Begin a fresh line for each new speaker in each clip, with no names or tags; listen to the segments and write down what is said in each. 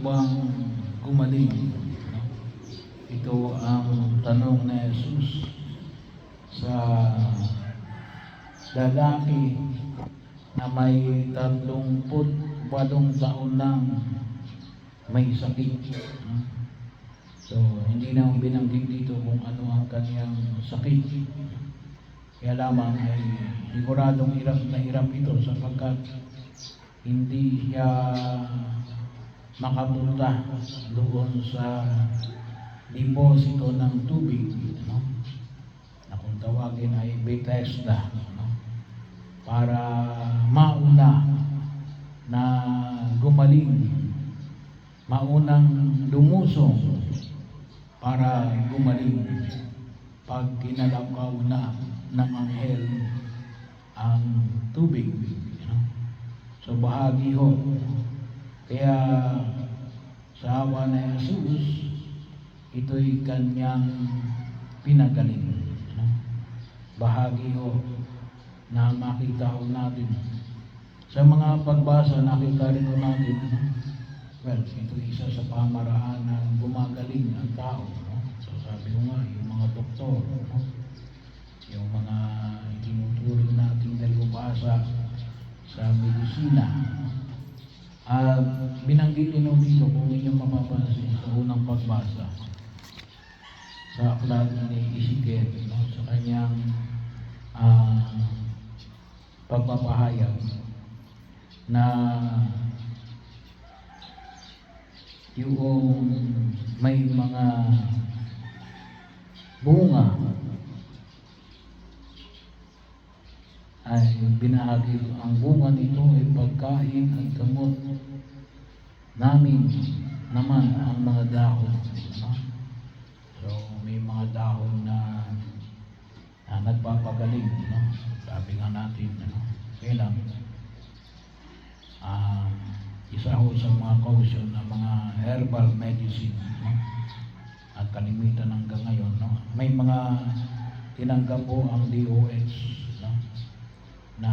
bang gumaling? No? Ito ang tanong ni Jesus sa lalaki na may 38 taon nang may sakit. No? So, hindi na binanggit dito kung ano ang kanyang sakit. Kaya lamang ay siguradong hirap na hirap ito sapagkat hindi siya makapunta doon sa deposito ng tubig, no? Na kung tawagin ay Bethesda, no? Para mauna na gumaling, maunang lumusong para gumaling pag kinalakaw na ng anghel ang tubig, no? So bahagi ho. Kaya sa awa na Jesus, ito'y kanyang pinagaling, no? Bahagi ho na makita ho natin. Sa mga pagbasa, nakita rin ho natin, well, ito isa sa pamaraan na gumagaling ang tao, no? So sabi ko nga, yung mga doktor, no? Yung mga itinuturing nating dalubhasa sa medisina, binanggit din dito kung inyong mapapansin sa unang pagbasa sa aklat ni Ezekiel, no? Sa kanyang pagpapahayag na yung may mga bunga ay binahagi, ang bunga nito ay pagkain at gamot namin naman ang mga dahon, no? So may mga dahon na nagpapagaling, no? Sabi nga natin, ano, kailang isa ho sa mga caution ng mga herbal medicine, no? At kalimitan hanggang ngayon, no? May mga tinanggap po ang DOH, no? Na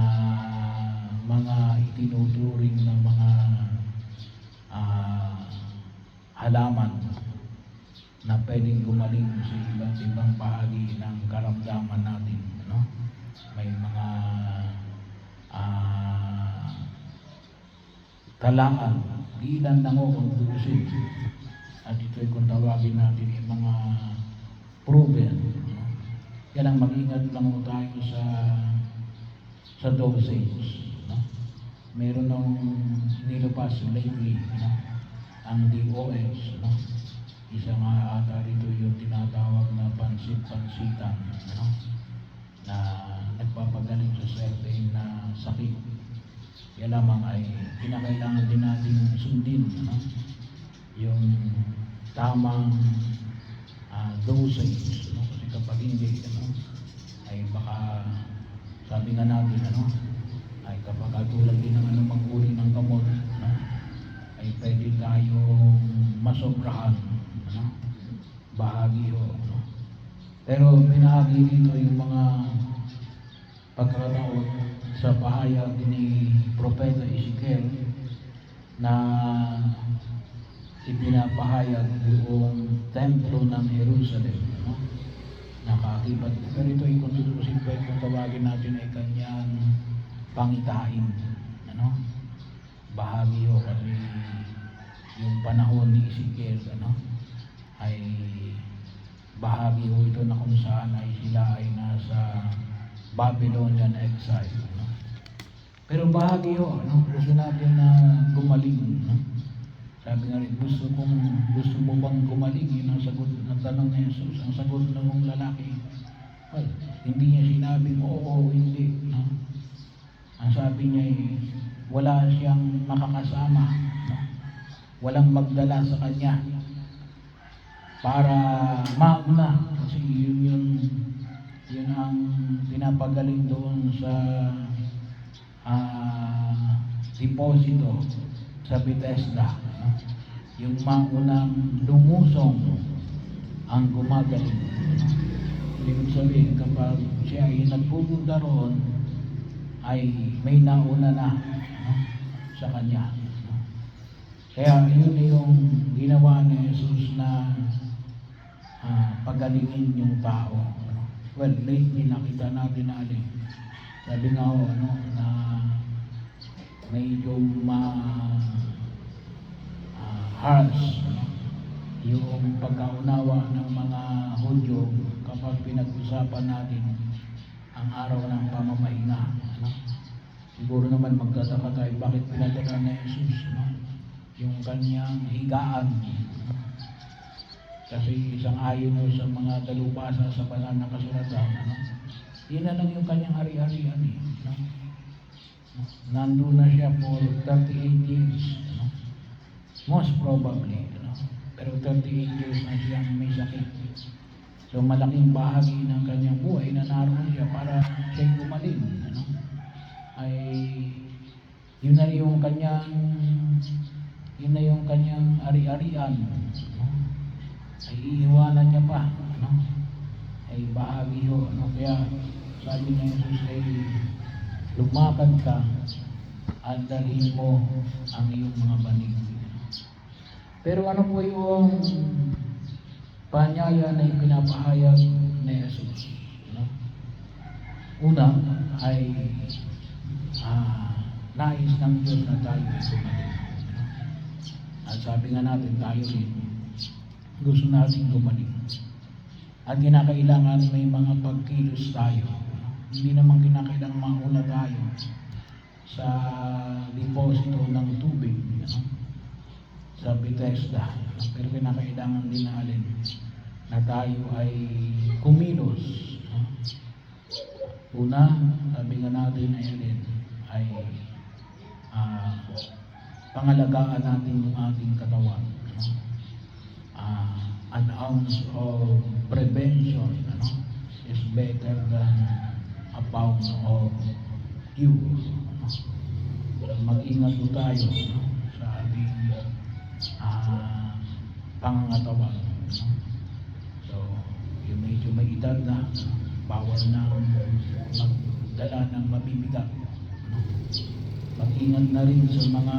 mga itinuturing ng mga halaman na pwedeng gumaling sa iba't ibang bahagi ng karamdaman natin, no? May mga talaan, ilan lang o kung turusin, at ito'y kung tawagin natin yung mga proven, no? Yan ang mag-ingat lang mo tayo sa dosage, no? Meron ng nilabas lately, no? Ang DOS, no? Isa nga ata rito yung tinatawag na pansit-pansitan, no? Na nagpapagaling sa certain na sakit. Kaya lamang ay kinakailangan din natin sundin, no? Yung tamang dosage, no? Kasi kapag hindi, ano, ay baka sabi nga natin, ano, ay kapag katulad din ng anumang uri ng gamot, no? Ay pwede tayong masobrahan, ano? Bahagi ho, no? Pero binahagi dito yung mga pagkakataon sa pahayag ni Propeta Ezekiel na ipinapahayag yung templo ng Jerusalem, no? Nakakibat. Pero ito ay kung tutusin pa, kung tawagin natin ay kanyang pangitain, ano? Bahagi ho kasi yung panahon ni Ezekiel, ano, ay bahagi ho ito na kung saan ay sila ay nasa Babylonian exile, no? Pero bahagi ho, ano, gusto natin na gumaling, no? Sabi nga rin, gusto mo bang gumaling? Yun ang sagot ng tanong ni Jesus. Ang sagot ng lalaki, well, hindi niya sinabing oo o hindi, no? Ang sabi niya ay wala siyang makakasama, no? Walang magdala sa kanya para mauna, kasi yun ang pinapagaling doon sa deposito sa Bethesda, no? Yung maunang lumusong ang gumagaling. Ibig sabihin, kapag siya ay nagpupunta roon, ay may nauna na, no, sa kanya, no? Kaya yun yung pagalingin yung tao. Ano? Well, lately nakita natin na sabi nga ho, na medyo harsh, yung pagkaunawa ng mga Hudyo kapag pinag-usapan natin ang araw ng pamamahinga. Siguro naman magtataka tayo bakit pinadala na Jesus, yung kanyang higaan. Kasi isang ayon sa mga dalubhasa sa banal na kasulatan, yun na lang yung kanyang ari-arian. Nandun na siya for 38 years. Most probably. Pero 38 years na siyang may sakit. So malaking bahagi ng kanyang buhay na naroon siya para siya'y gumaling. Ay yun na yung kanyang ari-arian. Ay iiwanan niya pa. Ay bahagi ho. Kaya sabi niya Jesus ay lumakad ka at dalhin mo ang iyong mga banig. Pero ano po yung panyaya na ipinapahayag ni Jesus? Una ay nais ng Diyos na tayo ay gumaling. At sabi nga natin, tayo rin gusto natin gumaling. At kinakailangan may mga pagkilos tayo. Hindi naman kinakailangan mauna tayo sa deposito ng tubig. Sa Bethesda, pero kinakailangan din na tayo ay kumilos. Una, sabi nga natin ay pangalagaan natin yung ating katawan. An ounce of prevention is better than a pound of cure. Mag-ingat po tayo sa ating pangangatawan. So, yung medyo may edad na, bawal na magdala ng mabibigat. Mag-ingat na rin sa mga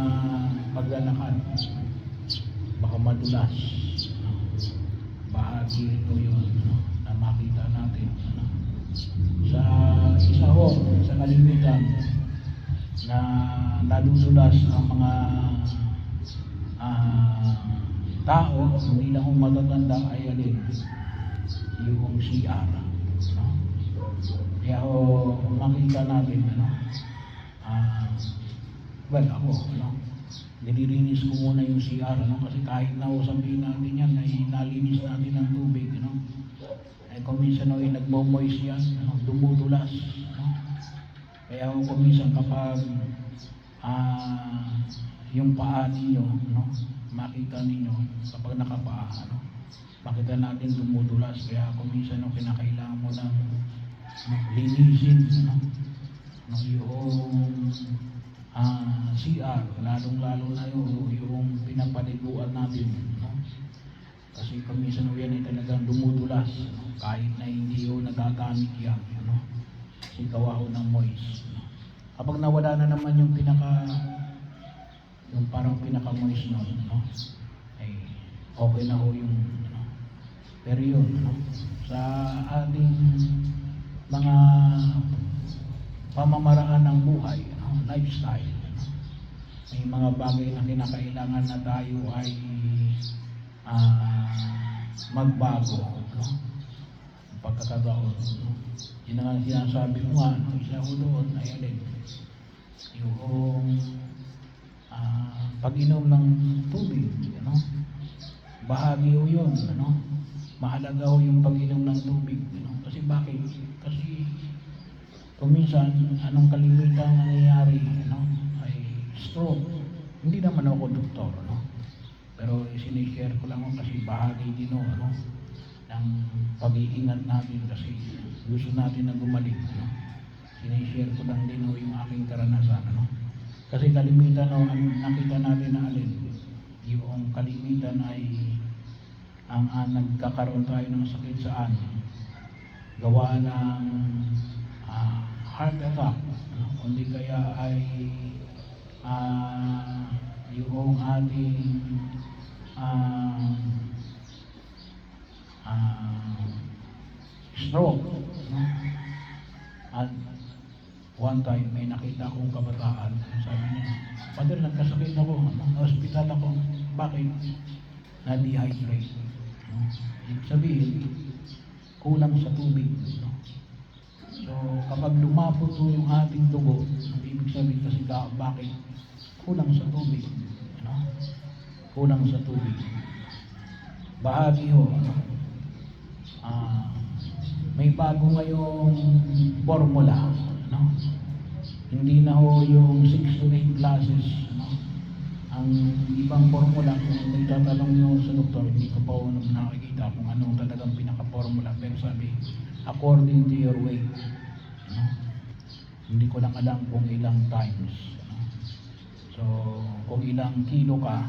paglalakad. Baka madulas. Bahagi rin ko yun na makita natin. Sa isa ho, sa kalimitan, na nadudulas ang mga tao, hindi lang kung matatanda ay yung CR. Kaya makita natin, well, ako, nililinis ko muna yung CR, kasi kahit na sabihin natin yan, ay nalinis natin ng tubig, ay kuminsan ay nagmo-moist yan, dumudulas, kaya kuminsan kapag yung paa ninyo, makita ninyo kapag nakapaa, makita natin dumudulas, kaya kuminsan kinakailangan mo ng linisin yung CR, lalong-lalo na yung pinapaliguan natin, kasi kuminsan yan ay talagang dumudulas, kahit na hindi nagagamit yan, kasi gawa ng moist. Kapag nawala na naman yung parang pinaka-moist nun, ay okay na yung pero yun, sa ating mga pamamaraan ng buhay, lifestyle, may mga bagay na kinakailangan na tayo ay magbago, pagkakataon. Yun ang sinasabi ko nga, isa ko doon ay yung pag-inom ng tubig, bahagi ho yun, mahalaga ho yung pag-inom ng tubig, kasi bakit? Kasi kuminsan, anong kalimitan nangyayari, ay stroke. Hindi naman ako doktor, pero sinishare ko lang kasi bahagi din ng pag-iingat natin kasi gusto natin na gumaling. Sinishare ko lang din yung aking karanasan. Kasi kalimitan nakita natin na yung kalimitan ay ang nagkakaroon tayo ng sakit saan gawa ng heart attack, kundi kaya ay yung ating stroke. No? At one time, may nakita akong kabataan. Sabi niya, Father, nagkasakit ako. Na-hospital ako. Bakit? Na-dehydrate. No? Ibig sabihin, kulang sa tubig. No? So, kapag lumapot po yung ating dugo, ibig sabihin kasi bakit? Kulang sa tubig. No? Kulang sa tubig. Bahagi ho, may bago ngayong formula, no? Hindi na ho yung 6 to 8 classes, no? Ang ibang formula, kung may tatanong nyo sa doktor, hindi ko pa ho nakikita kung anong talagang pinaka-formula, pero sabi, according to your weight, no? Hindi ko lang alam kung ilang times, no? So, kung ilang kilo ka,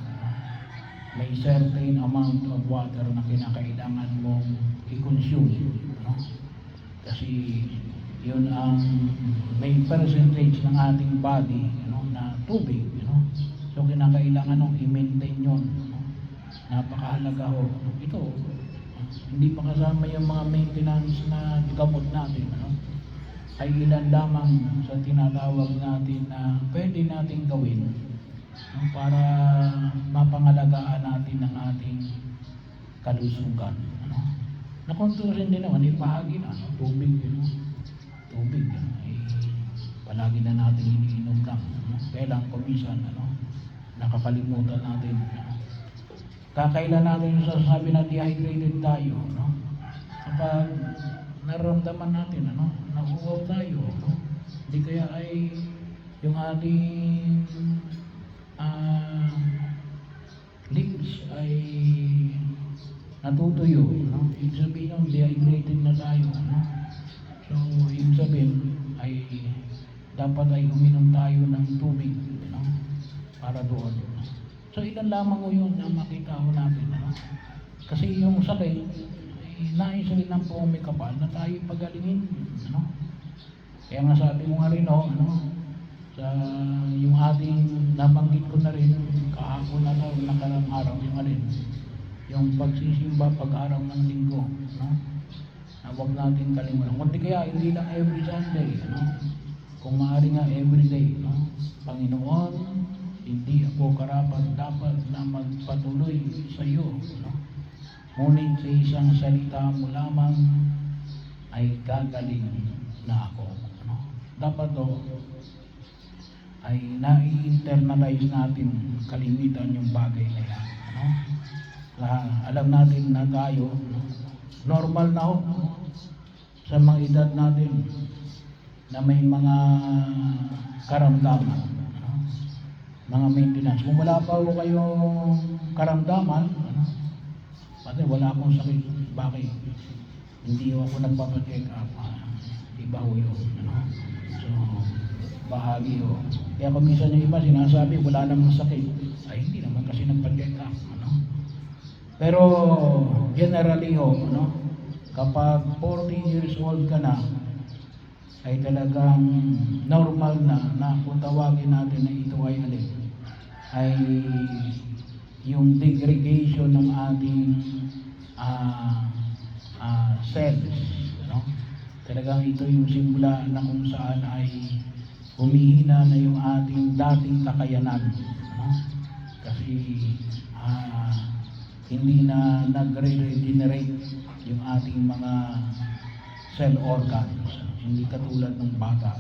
may certain amount of water na kinakailangan mong i-consume, no? Kasi yun ang may percentage ng ating body, no, na tubig, no? So kinakailangan nung i-maintain yun, no? Napakahalaga ho. Ito, hindi pa kasama yung mga maintenance na gamot natin, no? Ay ilan lamang sa tinatawag natin na pwede nating gawin, no, para mapangalagaan natin ang ating kalusugan. Ano? Nakontusin din naman, ipahagi na, no? Tubig, no? Tubig, ay palagi na natin iniinom lang. No? Kailang kumisan, ano? Nakakalimutan natin. No? Kakailan natin yung sasabi na dehydrated tayo, no? Kapag nararamdaman natin, ano? Nakuhaw tayo, no? Hindi kaya ay yung ating lips ay natutuyo, no? Ibig sabihin yung dehydrated na tayo, no? So, ibig sabihin ay dapat ay uminom tayo ng tubig, no? Para doon. So, ilan lamang ko yun na makita ko natin, no? Kasi yung sakit ay nais rin ng may kapal na tayo pagalingin, no? Kaya nga sabi mo nga rin, no, ano, sa yung ating nabanggit ko na rin kahapon na nakarang araw, yung alin, yung pagsisimba pag-araw ng linggo, no? Na huwag natin kalimutan. Kundi kaya hindi lang every Sunday, no? Kung maaari nga every day, no? Panginoon, hindi ako karapat dapat na magpatuloy sa iyo, no? Ngunit sa isang salita mo lamang ay gagaling na ako, no? Dapat ay nai-internalize natin kalimitan yung bagay na yan, ano? Alam natin na tayo, normal na ho, sa mga edad natin na may mga karamdaman, ano? Mga maintenance. Kung wala pa ho kayong karamdaman, ano? Pati wala akong sakit. Bakit? Hindi ako nagpapacheck up. Iba ho yun, ano? So, bahagi ho. Kaya kung minsan yung iba sinasabi wala namang sakit, ay hindi naman kasi nagpa-check up, ano? Pero generally ho, ano, kapag 40 years old ka na, ay talagang normal na kung tawagin natin na ito ay alin, ay yung degradation ng ating cells, ano? Talagang ito yung simula na kung saan ay humihina na yung ating dating kakayanan, no? Kasi hindi na nagre-regenerate yung ating mga cell organs, hindi katulad ng bata.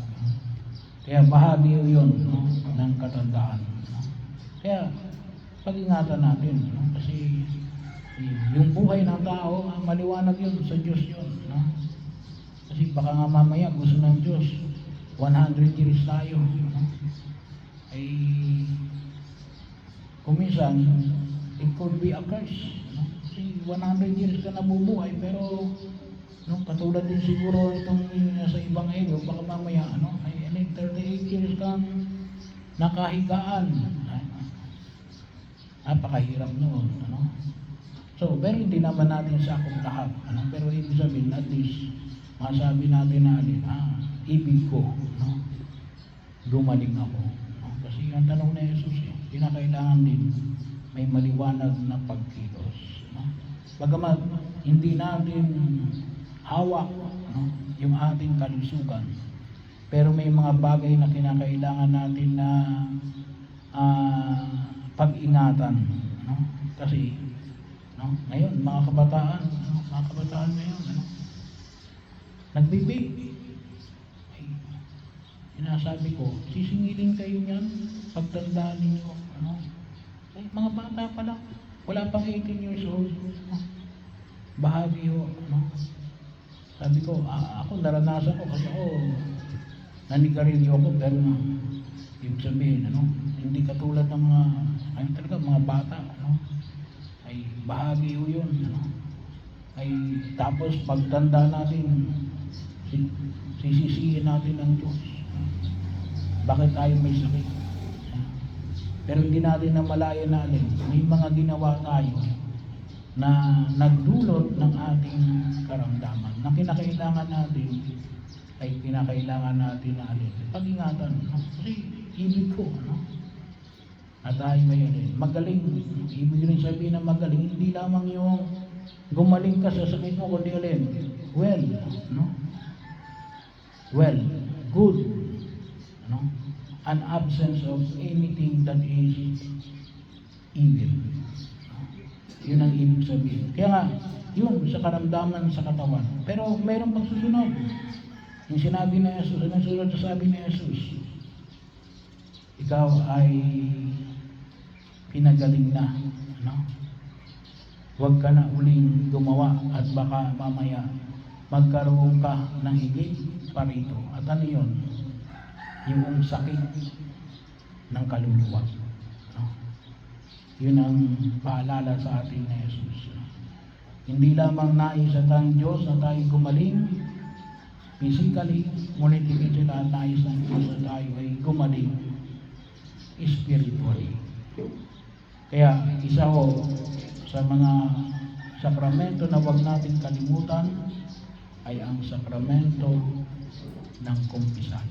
Kaya bahagi yun, no, ng katandaan, no? Kaya pag-ingatan natin, no? Kasi yung buhay ng tao, maliwanag yun sa Diyos yun, no? Kasi baka nga mamaya gusto ng Diyos 100 years tayo, no? Ay kuminsan it could be a curse, no? Kasi 100 years ka nabubuhay, pero no, katulad din siguro itong sa ibang ego, baka mamaya ay 38 years kang nakahigaan. Napakahirap noon, ano? So, pero hindi naman natin sakop lahat, ano? Pero ibig sabihin, at least masabi natin na ibig ko, no? Gumaling ako, no? Kasi ang tanong na Jesus, kinakailangan din may maliwanag na pagkilos, no? Bagamat hindi natin hawak, no? Yung ating kalusugan. Pero may mga bagay na kinakailangan natin na pag-ingatan, no? Kasi ngayon mga kabataan ngayon, nagbe-vape. Ay, sinasabi ko, sisingilin kayo niyan pagtandaan ninyo, ay, mga bata pa lang, wala pang 18 years old, bahagi ho, sabi ko, ako naranasan ko kasi ako nanigarilyo ako, pero ibig sabihin, hindi katulad ng mga, ay talaga mga bata, ay bahagi ho yun, ay tapos pagtanda natin, sisisihin natin ang Diyos. Bakit tayo may sakit? Pero hindi natin namalayan natin, may mga ginawa tayo na nagdulot ng ating karamdaman na kinakailangan natin na pag-ingatan. Kasi ibig ko, at tayo ngayon, magaling. Ibig rin sabihin na magaling, hindi lamang yung gumaling ka sa sakit mo, kundi alin? Well, good. An absence of anything that is evil. Yun ang ibig sabihin. Kaya nga, yun sa karamdaman sa katawan. Pero mayroong pagsusunod. Yung sinabi na Jesus, anong sunod sa sabi ni Jesus? Ikaw ay pinagaling na. Huwag ka na uling gumawa at baka mamaya magkaroon ka ng higit pa rito. At ano yun? Yung sakit ng kaluluwa. Yun ang paalala sa atin ni Jesus. Hindi lamang nais at ang Diyos na tayo gumaling physically, ngunit hindi sila nais ng Diyos na tayo ay gumaling spiritually. Kaya isa ho sa mga sakramento na huwag natin kalimutan ay ang sakramento ng kumpisal.